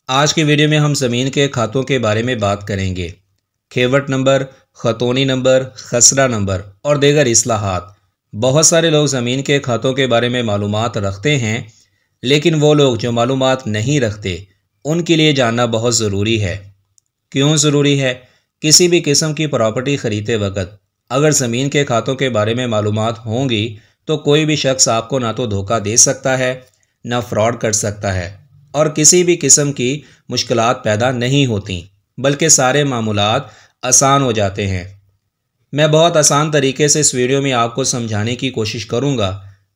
آج کی ویڈیو میں ہم زمین کے کھاتوں کے بارے میں بات کریں گے۔ کھیوٹ نمبر، خطونی نمبر، خسرہ نمبر اور دیگر اصطلاحات۔ بہت سارے لوگ زمین کے کھاتوں کے بارے میں معلومات رکھتے ہیں، لیکن وہ لوگ جو معلومات نہیں رکھتے ان کے لیے جاننا بہت ضروری ہے۔ کیوں ضروری ہے؟ کسی بھی قسم کی پراپرٹی خریدتے وقت اگر زمین کے کھاتوں کے بارے میں معلومات ہوں گی تو کوئی بھی شخص آپ کو نہ تو دھوکہ دے سکتا ہے، نہ فراڈ کر سکتا ہے، اور کسی بھی قسم کی مشکلات پیدا نہیں ہوتی، بلکہ سارے معاملات آسان ہو جاتے ہیں۔ میں بہت آسان طریقے سے اس ویڈیو میں آپ کو سمجھانے کی کوشش کروں گا،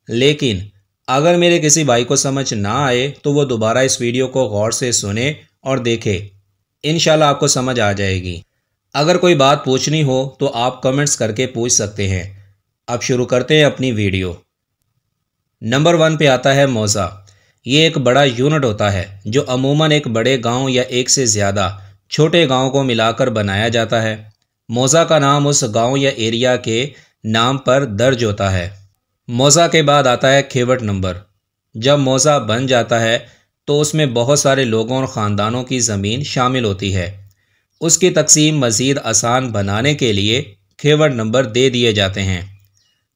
لیکن اگر میرے کسی بھائی کو سمجھ نہ آئے تو وہ دوبارہ اس ویڈیو کو غور سے سنے اور دیکھے، انشاءاللہ آپ کو سمجھ آ جائے گی۔ اگر کوئی بات پوچھنی ہو تو آپ کمنٹس کر کے پوچھ سکتے ہیں۔ اب شروع کرتے ہیں اپنی ویڈیو۔ نمبر 1 پہ آتا ہے موضع۔ یہ ایک بڑا یونٹ ہوتا ہے جو عموماً ایک بڑے گاؤں یا ایک سے زیادہ چھوٹے گاؤں کو ملا کر بنایا جاتا ہے۔ موضع کا نام اس گاؤں یا ایریا کے نام پر درج ہوتا ہے۔ موضع کے بعد آتا ہے کھیوٹ نمبر۔ جب موضع بن جاتا ہے تو اس میں بہت سارے لوگوں اور خاندانوں کی زمین شامل ہوتی ہے۔ اس کی تقسیم مزید آسان بنانے کے لیے کھیوٹ نمبر دے دیے جاتے ہیں۔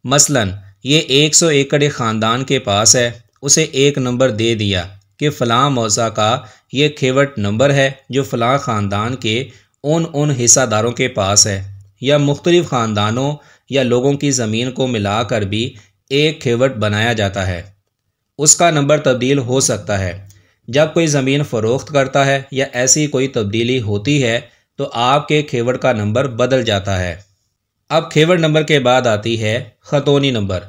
مثلاً یہ 100 ایکڑ ایک خاندان کے پاس ہے، اسے ایک نمبر دے دیا کہ فلاں موضع کا یہ کھیوٹ نمبر ہے جو فلاں خاندان کے ان حصہ داروں کے پاس ہے، یا مختلف خاندانوں یا لوگوں کی زمین کو ملا کر بھی ایک کھیوٹ بنایا جاتا ہے۔ اس کا نمبر تبدیل ہو سکتا ہے جب کوئی زمین فروخت کرتا ہے یا ایسی کوئی تبدیلی ہوتی ہے تو آپ کے کھیوٹ کا نمبر بدل جاتا ہے۔ اب کھیوٹ نمبر کے بعد آتی ہے خطونی نمبر۔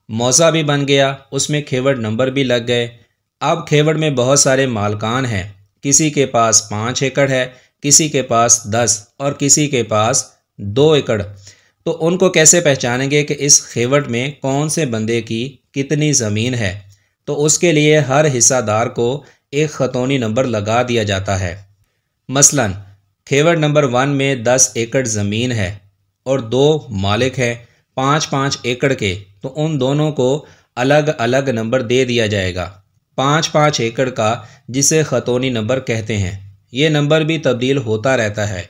موضع بھی بن گیا، اس میں کھیوٹ نمبر بھی لگ گئے۔ اب کھیوٹ میں بہت سارے مالکان ہیں، کسی کے پاس 5 ایکڑ ہے، کسی کے پاس 10 اور کسی کے پاس 2 ایکڑ۔ تو ان کو کیسے پہچانیں گے کہ اس کھیوٹ میں کون سے بندے کی کتنی زمین ہے؟ تو اس کے لیے ہر حصہ دار کو ایک خطونی نمبر لگا دیا جاتا ہے۔ مثلاً کھیوٹ نمبر 1 میں 10 ایکڑ زمین ہے اور 2 مالک ہیں 5 ایکڑ کے، تو ان دونوں کو الگ الگ نمبر دے دیا جائے گا 5 ایکڑ کا، جسے خطونی نمبر کہتے ہیں۔ یہ نمبر بھی تبدیل ہوتا رہتا ہے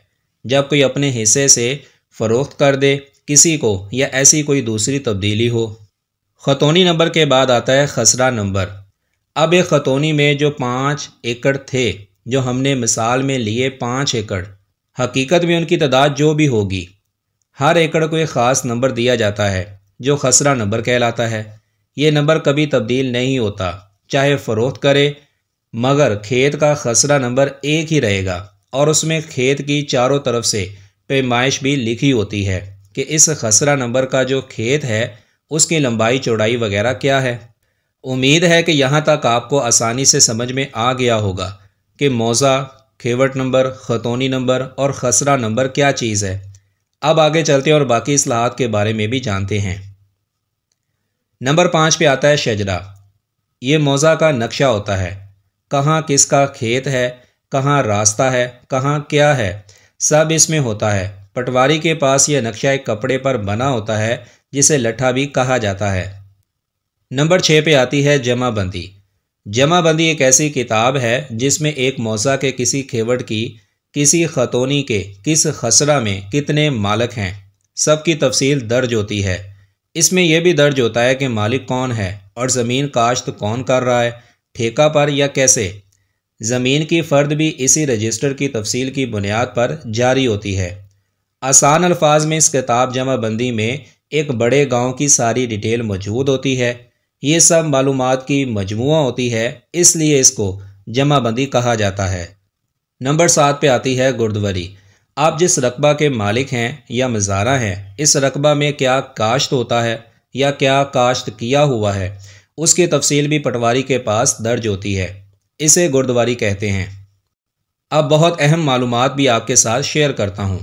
جب کوئی اپنے حصے سے فروخت کر دے کسی کو یا ایسی کوئی دوسری تبدیلی ہو۔ خطونی نمبر کے بعد آتا ہے خسرہ نمبر۔ اب ایک خطونی میں جو 5 ایکڑ تھے، جو ہم نے مثال میں لیے 5 ایکڑ، حقیقت میں ان کی تعداد جو بھی ہوگی، ہر ایکڑ کو ایک خاص نمبر دیا جاتا ہے جو خسرہ نمبر کہلاتا ہے۔ یہ نمبر کبھی تبدیل نہیں ہوتا، چاہے فروخت کرے، مگر کھیت کا خسرہ نمبر ایک ہی رہے گا، اور اس میں کھیت کی چاروں طرف سے پیمائش بھی لکھی ہوتی ہے کہ اس خسرہ نمبر کا جو کھیت ہے اس کی لمبائی چوڑائی وغیرہ کیا ہے۔ امید ہے کہ یہاں تک آپ کو آسانی سے سمجھ میں آ گیا ہوگا کہ موضع، کھیوٹ نمبر، خطونی نمبر اور خسرہ نمبر کیا چیز ہے۔ اب آگے چلتے ہیں اور باقی اصطلاحات کے بارے میں بھی جانتے ہیں۔ نمبر 5 پہ آتا ہے شجرہ۔ یہ موضع کا نقشہ ہوتا ہے، کہاں کس کا کھیت ہے، کہاں راستہ ہے، کہاں کیا ہے، سب اس میں ہوتا ہے۔ پٹواری کے پاس یہ نقشہ ایک کپڑے پر بنا ہوتا ہے جسے لٹھا بھی کہا جاتا ہے۔ نمبر 6 پہ آتی ہے جمع بندی۔ جمع بندی ایک ایسی کتاب ہے جس میں ایک موضع کے کسی کھیوٹ کی کسی خطونی کے کس خسرہ میں کتنے مالک ہیں، سب کی تفصیل درج ہوتی ہے۔ اس میں یہ بھی درج ہوتا ہے کہ مالک کون ہے اور زمین کاشت کون کر رہا ہے، ٹھیکہ پر یا کیسے۔ زمین کی فرد بھی اسی رجسٹر کی تفصیل کی بنیاد پر جاری ہوتی ہے۔ آسان الفاظ میں اس کتاب جمع بندی میں ایک بڑے گاؤں کی ساری ڈیٹیل موجود ہوتی ہے۔ یہ سب معلومات کی مجموعہ ہوتی ہے، اس لیے اس کو جمع بندی کہا جاتا ہے۔ نمبر 7 پہ آتی ہے گردوری۔ آپ جس رقبہ کے مالک ہیں یا مزارع ہیں، اس رقبہ میں کیا کاشت ہوتا ہے یا کیا کاشت کیا ہوا ہے، اس کی تفصیل بھی پٹواری کے پاس درج ہوتی ہے، اسے گردواری کہتے ہیں۔ اب بہت اہم معلومات بھی آپ کے ساتھ شیئر کرتا ہوں۔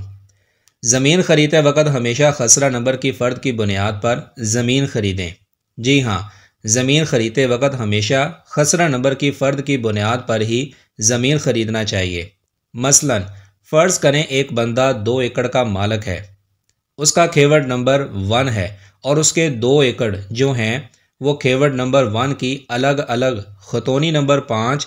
زمین خریدتے وقت ہمیشہ خسرہ نمبر کی فرد کی بنیاد پر زمین خریدیں۔ جی ہاں، زمین خریدتے وقت ہمیشہ خسرہ نمبر کی فرد کی بنیاد پر ہی زمین خریدنا چاہیے۔ مثلاً فرض کریں ایک بندہ 2 ایکڑ کا مالک ہے، اس کا کھیوٹ نمبر 1 ہے اور اس کے 2 ایکڑ جو ہیں وہ کھیوٹ نمبر 1 کی الگ الگ خطونی نمبر 5،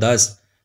10